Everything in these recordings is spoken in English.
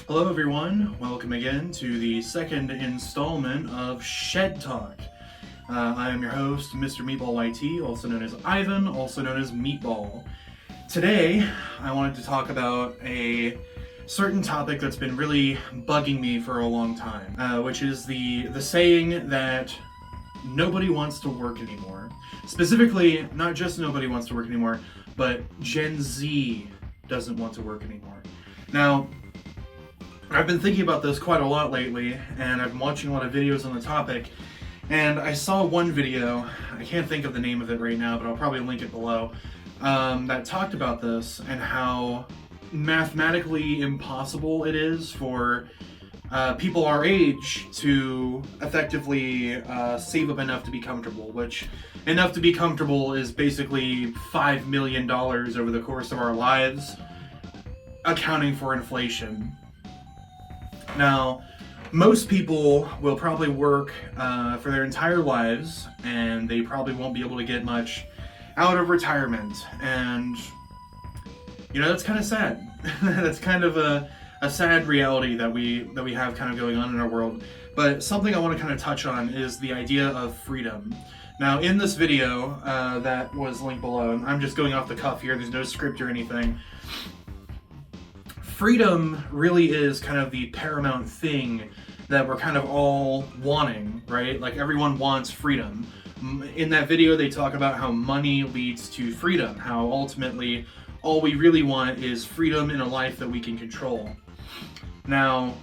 Hello everyone, welcome again to the second installment of ShedTalk. I am your host, Mr. Meatball YT, also known as Ivan, also known as Meatball. Today, I wanted to talk about a certain topic that's been really bugging me for a long time, which is the saying that nobody wants to work anymore. Specifically, not just nobody wants to work anymore, but Gen Z doesn't want to work anymore. Now, I've been thinking about this quite a lot lately, and I've been watching a lot of videos on the topic, and I saw one video, I can't think of the name of it right now, but I'll probably link it below, that talked about this and how mathematically impossible it is for people our age to effectively save up enough to be comfortable, which enough to be comfortable is basically $5 million over the course of our lives, accounting for inflation. Now, most people will probably work for their entire lives, and they probably won't be able to get much out of retirement, and you know, that's kind of sad. That's kind of a sad reality that we have kind of going on in our world. But something I want to kind of touch on is the idea of freedom. Now, in this video that was linked below, and I'm just going off the cuff here, there's no script or anything, freedom really is kind of the paramount thing that we're kind of all wanting, right? Like, everyone wants freedom. In that video, they talk about how money leads to freedom, how ultimately all we really want is freedom in a life that we can control. Now,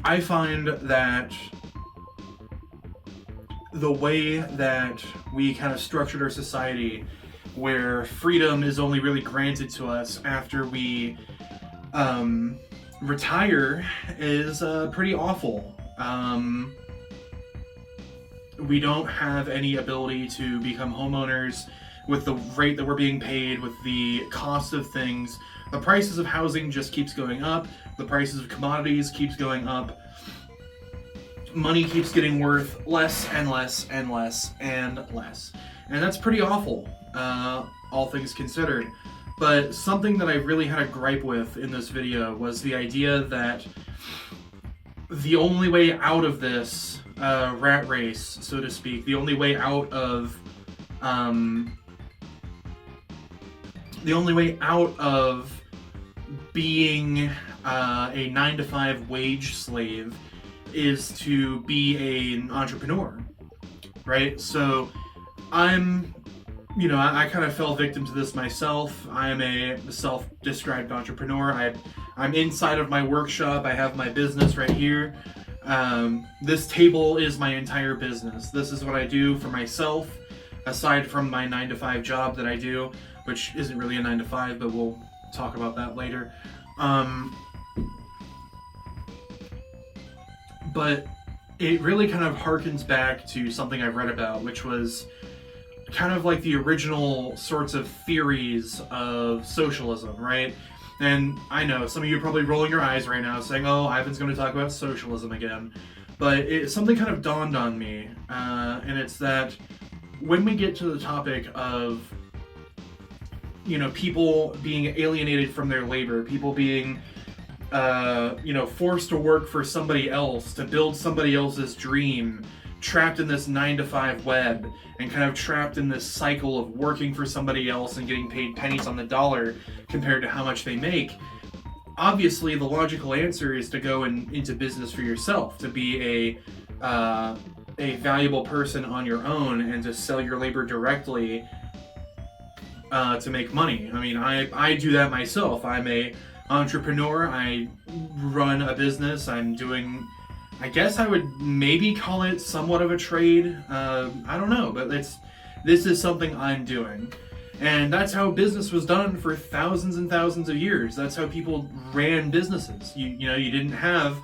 I find that the way that we kind of structured our society, where freedom is only really granted to us after we retire, is pretty awful. We don't have any ability to become homeowners with the rate that we're being paid, with the cost of things. The prices of housing just keeps going up. The prices of commodities keeps going up. Money keeps getting worth less and less and less and less. And that's pretty awful, all things considered. But something that I really had a gripe with in this video was the idea that the only way out of this rat race, so to speak, the only way out of being a 9-to-5 wage slave is to be an entrepreneur, right? So I kind of fell victim to this myself. I am a self-described entrepreneur. I'm inside of my workshop. I have my business right here. This table is my entire business. This is what I do for myself, aside from my 9-to-5 job that I do, which isn't really a 9-to-5, but we'll talk about that later. But it really kind of harkens back to something I've read about, which was kind of like the original sorts of theories of socialism, right? And I know some of you are probably rolling your eyes right now saying, oh, Ivan's going to talk about socialism again. But something kind of dawned on me, and it's that when we get to the topic of, people being alienated from their labor, people being, forced to work for somebody else, to build somebody else's dream, trapped in this 9-to-5 web, and kind of trapped in this cycle of working for somebody else and getting paid pennies on the dollar compared to how much they make. Obviously, the logical answer is to go into business for yourself, to be a valuable person on your own and to sell your labor directly to make money. I mean, I do that myself. I'm a entrepreneur. I run a business. I'm doing, I guess I would maybe call it somewhat of a trade. I don't know, but this is something I'm doing. And that's how business was done for thousands and thousands of years. That's how people ran businesses. You know, you didn't have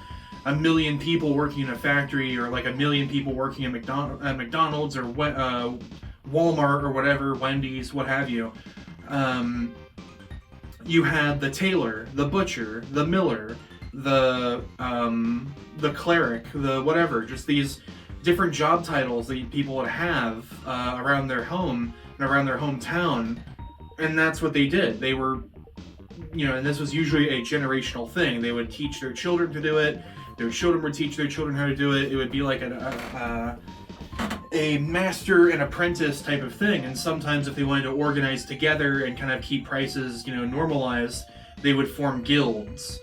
a million people working in a factory, or like a million people working at McDonald's or Walmart or whatever, Wendy's, what have you. You had the tailor, the butcher, the miller, the cleric, the whatever, just these different job titles that people would have around their home and around their hometown, and that's what they did. They were, you know, and this was usually a generational thing. They would teach their children to do it. Their children would teach their children how to do it. It would be like a master and apprentice type of thing. And sometimes if they wanted to organize together and kind of keep prices, you know, normalized, they would form guilds,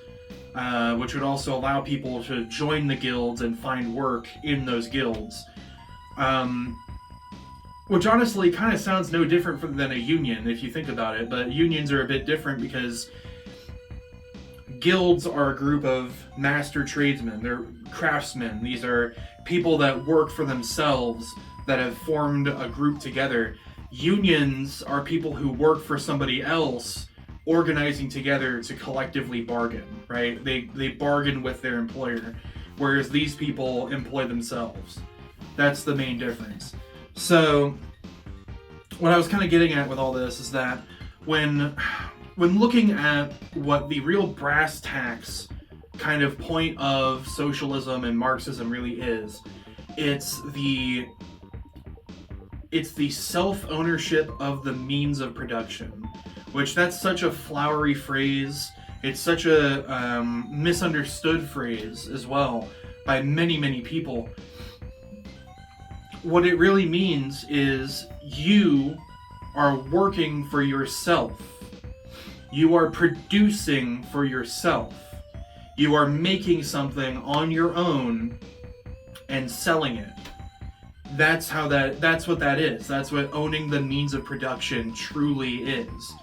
which would also allow people to join the guilds and find work in those guilds. Which honestly kind of sounds no different than a union if you think about it, but unions are a bit different because guilds are a group of master tradesmen. They're craftsmen. These are people that work for themselves that have formed a group together. Unions are people who work for somebody else, organizing together to collectively bargain, right? They bargain with their employer, whereas these people employ themselves. That's the main difference. So what I was kind of getting at with all this is that when looking at what the real brass tacks kind of point of socialism and Marxism really is, it's the self-ownership of the means of production, which that's such a flowery phrase. It's such a misunderstood phrase as well by many, many people. What it really means is you are working for yourself. You are producing for yourself. You are making something on your own and selling it. That's what that is. That's what owning the means of production truly is.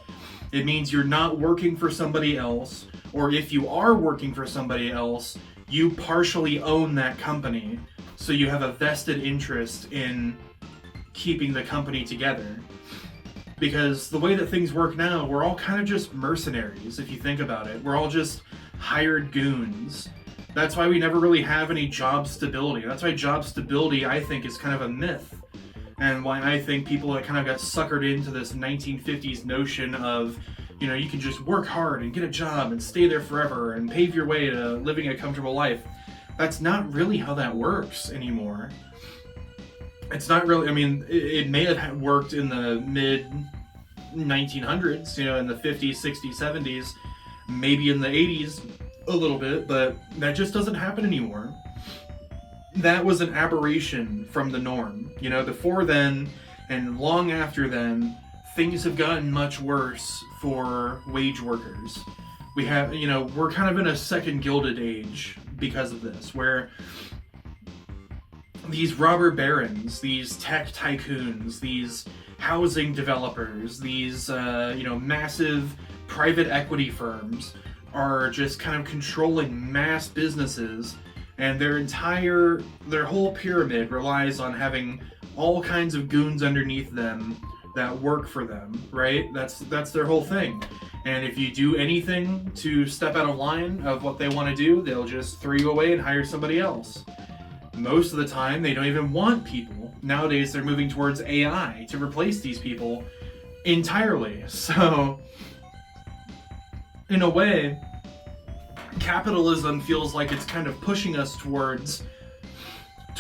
It means you're not working for somebody else, or if you are working for somebody else, you partially own that company, so you have a vested interest in keeping the company together. Because the way that things work now, we're all kind of just mercenaries, if you think about it. We're all just hired goons. That's why we never really have any job stability. That's why job stability, I think, is kind of a myth. And why I think people that kind of got suckered into this 1950s notion of, you know, you can just work hard and get a job and stay there forever and pave your way to living a comfortable life. That's not really how that works anymore. It's not really, I mean, it may have worked in the mid-1900s, you know, in the 50s, 60s, 70s, maybe in the 80s a little bit, but that just doesn't happen anymore. That was an aberration from the norm. You know, before then and long after then, things have gotten much worse for wage workers. We have, you know, we're kind of in a second Gilded Age because of this, where these robber barons, these tech tycoons, these housing developers, these, you know, massive private equity firms are just kind of controlling mass businesses, and their whole pyramid relies on having all kinds of goons underneath them that work for them, right? That's their whole thing. And if you do anything to step out of line of what they want to do, they'll just throw you away and hire somebody else. Most of the time, they don't even want people. Nowadays, they're moving towards AI to replace these people entirely. So, in a way, capitalism feels like it's kind of pushing us towards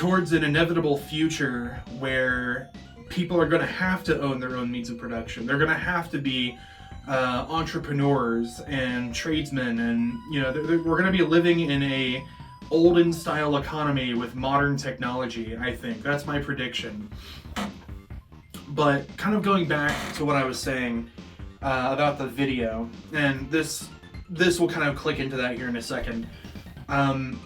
an inevitable future where people are going to have to own their own means of production. They're going to have to be entrepreneurs and tradesmen, and you know, we're going to be living in a olden style economy with modern technology. I think that's my prediction. But kind of going back to what I was saying about the video, and this will kind of click into that here in a second. I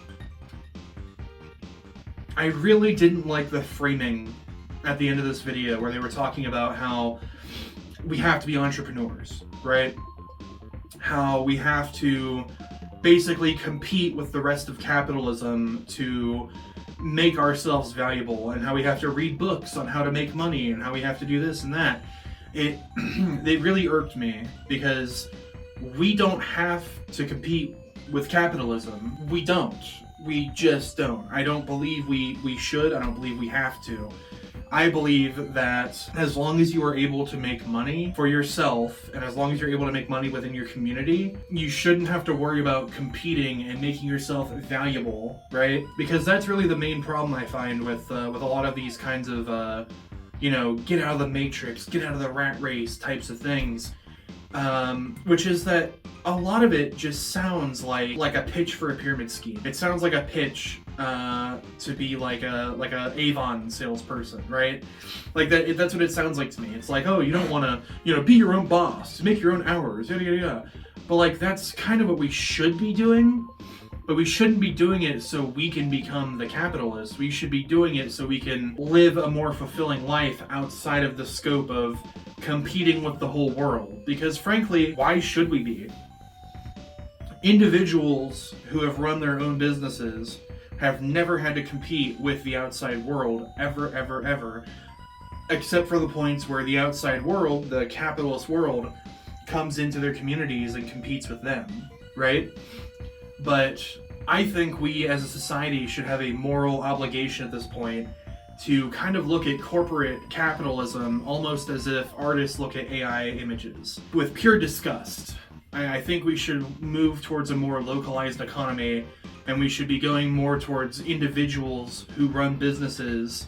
really didn't like the framing at the end of this video where they were talking about how we have to be entrepreneurs, right? How we have to basically compete with the rest of capitalism to make ourselves valuable, and how we have to read books on how to make money, and how we have to do this and that. it they really irked me because we don't have to compete with capitalism. We don't. We just don't. I don't believe we should. I don't believe we have to. I believe that as long as you are able to make money for yourself, and as long as you're able to make money within your community, you shouldn't have to worry about competing and making yourself valuable, right? Because that's really the main problem I find with a lot of these kinds of, get out of the matrix, get out of the rat race types of things, which is that a lot of it just sounds like a pitch for a pyramid scheme. It sounds like a pitch to be like a Avon salesperson, right? Like that's what it sounds like to me. It's like, oh, you don't want to, be your own boss, make your own hours, yada yada yada. But like that's kind of what we should be doing. But we shouldn't be doing it so we can become the capitalist. We should be doing it so we can live a more fulfilling life outside of the scope of competing with the whole world. Because frankly, why should we be? Individuals who have run their own businesses have never had to compete with the outside world, ever, ever, ever, except for the points where the outside world, the capitalist world, comes into their communities and competes with them, right? But I think we as a society should have a moral obligation at this point to kind of look at corporate capitalism almost as if artists look at AI images, with pure disgust. I think we should move towards a more localized economy, and we should be going more towards individuals who run businesses,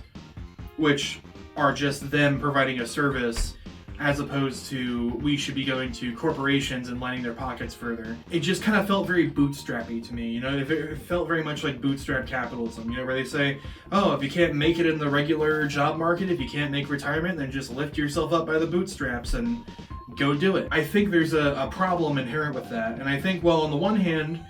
which are just them providing a service, as opposed to we should be going to corporations and lining their pockets further. It just kind of felt very bootstrappy to me, it felt very much like bootstrap capitalism, where they say, oh, if you can't make it in the regular job market, if you can't make retirement, then just lift yourself up by the bootstraps and go do it. I think there's a problem inherent with that, and I think, well, on the one hand,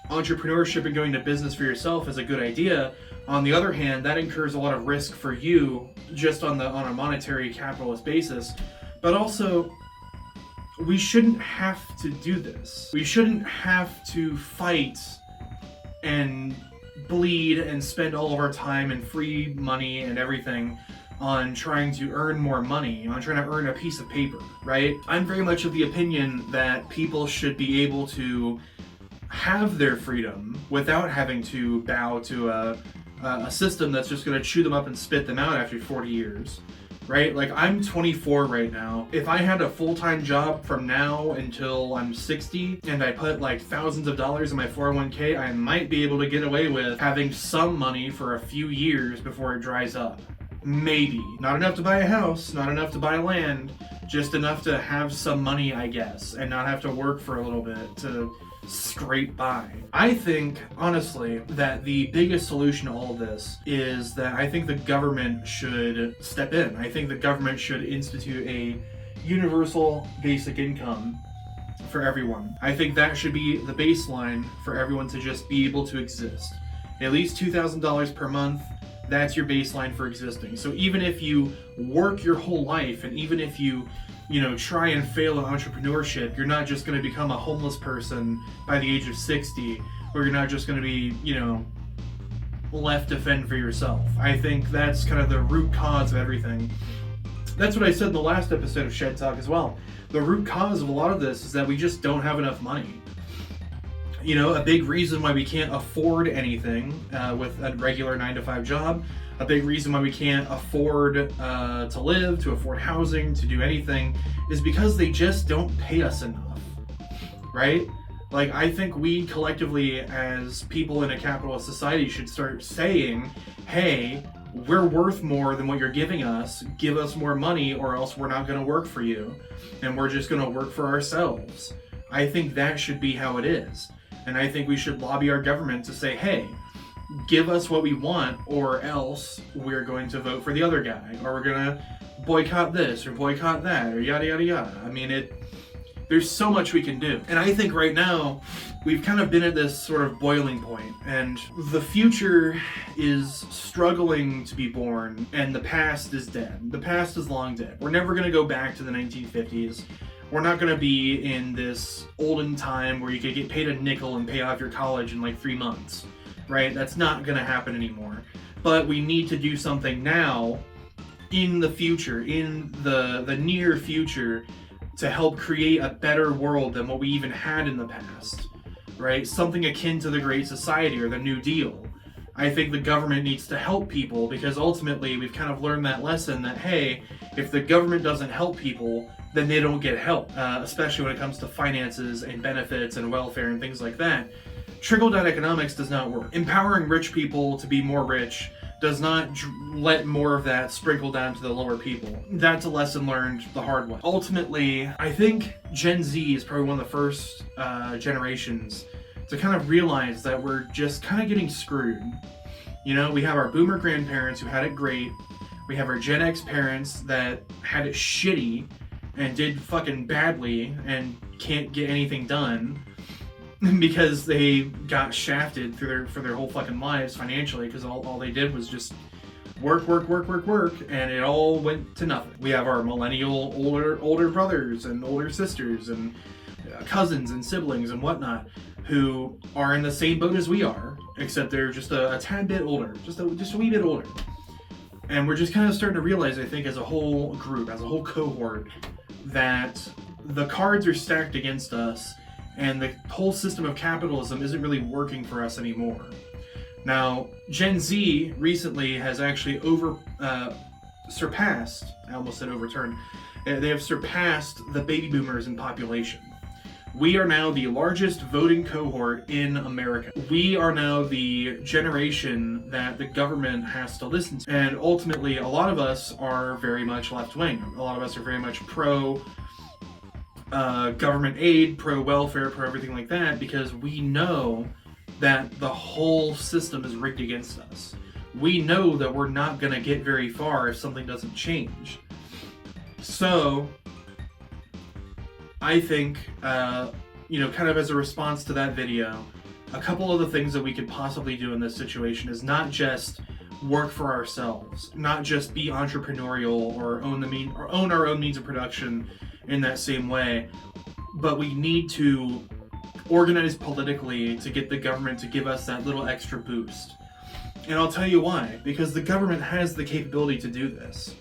entrepreneurship and going to business for yourself is a good idea. On the other hand, that incurs a lot of risk for you just on a monetary capitalist basis. But also, we shouldn't have to do this. We shouldn't have to fight and bleed and spend all of our time and free money and everything on trying to earn more money, on trying to earn a piece of paper, right? I'm very much of the opinion that people should be able to have their freedom without having to bow to a system that's just going to chew them up and spit them out after 40 years. Right? Like, I'm 24 right now. If I had a full-time job from now until I'm 60 and I put like thousands of dollars in my 401k, I might be able to get away with having some money for a few years before it dries up. Maybe. Not enough to buy a house, not enough to buy land, just enough to have some money, I guess, and not have to work for a little bit to scrape by. I think, honestly, that the biggest solution to all of this is that I think the government should step in. I think the government should institute a universal basic income for everyone. I think that should be the baseline for everyone to just be able to exist. At least $2,000 per month, that's your baseline for existing. So even if you work your whole life, and even if you try and fail in entrepreneurship, you're not just going to become a homeless person by the age of 60, or you're not just going to be, left to fend for yourself. I think that's kind of the root cause of everything. That's what I said in the last episode of Shed Talk as well. The root cause of a lot of this is that we just don't have enough money. A big reason why we can't afford anything with a regular 9-to-5 job, a big reason why we can't afford to live, to afford housing, to do anything, is because they just don't pay us enough, right? Like, I think we collectively, as people in a capitalist society, should start saying, hey, we're worth more than what you're giving us, give us more money, or else we're not going to work for you, and we're just going to work for ourselves. I think that should be how it is. And I think we should lobby our government to say, hey, give us what we want, or else we're going to vote for the other guy, or we're going to boycott this or boycott that, or yada yada yada. I mean, there's so much we can do. And I think right now we've kind of been at this sort of boiling point, and the future is struggling to be born, and the past is dead. The past is long dead. We're never going to go back to the 1950s. We're not going to be in this olden time where you could get paid a nickel and pay off your college in like 3 months, right? That's not going to happen anymore. But we need to do something now in the future, in the near future, to help create a better world than what we even had in the past, right? Something akin to the Great Society or the New Deal. I think the government needs to help people, because ultimately we've kind of learned that lesson that, hey, if the government doesn't help people, then they don't get help, especially when it comes to finances and benefits and welfare and things like that. Trickle-down economics does not work. Empowering rich people to be more rich does not let more of that sprinkle down to the lower people. That's a lesson learned the hard way. Ultimately, I think Gen Z is probably one of the first generations to kind of realize that we're just kind of getting screwed. You know, we have our boomer grandparents who had it great. We have our Gen X parents that had it shitty and did fucking badly and can't get anything done because they got shafted for their whole fucking lives financially, because all they did was just work, and it all went to nothing. We have our millennial older brothers and older sisters and cousins and siblings and whatnot who are in the same boat as we are, except they're just a tad bit older, just a wee bit older. And we're just kind of starting to realize, I think, as a whole group, as a whole cohort, that the cards are stacked against us and the whole system of capitalism isn't really working for us anymore. Now, Gen Z recently has actually surpassed, I almost said overturned, they have surpassed the baby boomers in population. We are now the largest voting cohort in America. We are now the generation that the government has to listen to. And ultimately, a lot of us are very much left-wing. A lot of us are very much pro government aid, pro welfare, pro everything like that, because we know that the whole system is rigged against us. We know that we're not going to get very far if something doesn't change. So I think, kind of as a response to that video, a couple of the things that we could possibly do in this situation is not just work for ourselves, not just be entrepreneurial or own our own means of production in that same way, but we need to organize politically to get the government to give us that little extra boost. And I'll tell you why. Because the government has the capability to do this.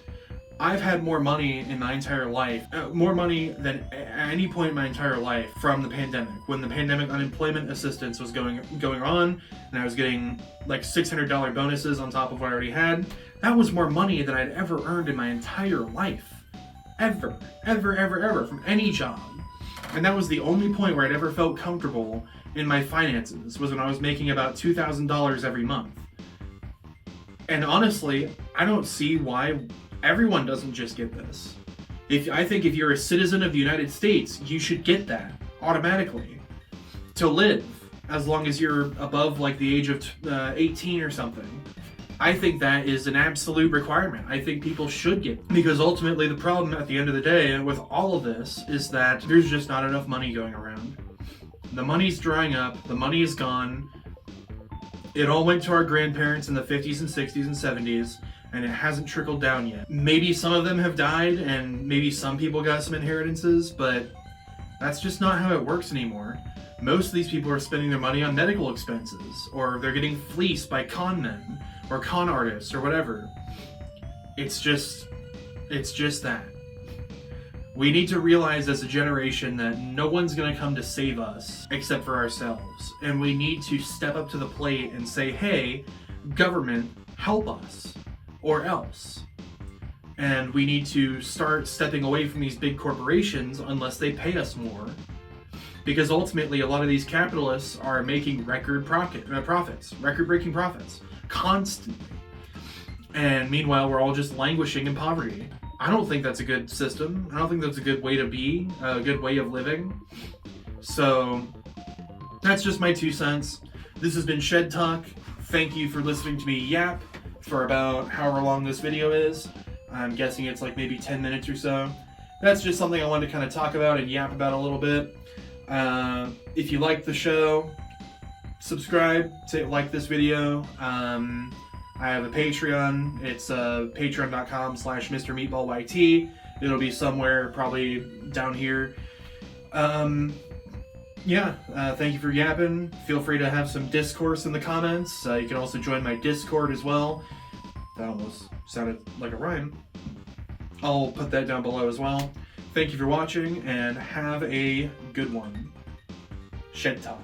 I've had more money in my entire life, more money than at any point in my entire life from the pandemic. When the pandemic unemployment assistance was going on, and I was getting like $600 bonuses on top of what I already had, that was more money than I'd ever earned in my entire life. Ever, from any job. And that was the only point where I'd ever felt comfortable in my finances, was when I was making about $2,000 every month. And honestly, I don't see why everyone doesn't just get this. I think if you're a citizen of the United States, you should get that automatically to live, as long as you're above like the age of 18 or something. I think that is an absolute requirement. I think people should get it. Because ultimately the problem at the end of the day with all of this is that there's just not enough money going around. The money's drying up, the money is gone. It all went to our grandparents in the 50s and 60s and 70s, and it hasn't trickled down yet. Maybe some of them have died, and maybe some people got some inheritances, but that's just not how it works anymore. Most of these people are spending their money on medical expenses, or they're getting fleeced by con men, or con artists, or whatever. It's just that. We need to realize as a generation that no one's gonna come to save us except for ourselves. And we need to step up to the plate and say, hey, government, help us, or else. And we need to start stepping away from these big corporations unless they pay us more. Because ultimately, a lot of these capitalists are making record-breaking profits, constantly. And meanwhile, we're all just languishing in poverty. I don't think that's a good system. I don't think that's a good way to be, a good way of living. So, that's just my 2 cents. This has been Shed Talk. Thank you for listening to me yap for about however long this video is. I'm guessing it's like maybe 10 minutes or so. That's just something I wanted to kind of talk about and yap about a little bit. If you like the show, subscribe, like this video. I have a Patreon. It's patreon.com/MrMeatballYT. It'll be somewhere probably down here. Thank you for yapping. Feel free to have some discourse in the comments. You can also join my Discord as well. That almost sounded like a rhyme. I'll put that down below as well. Thank you for watching, and have a good one. Shed Talk.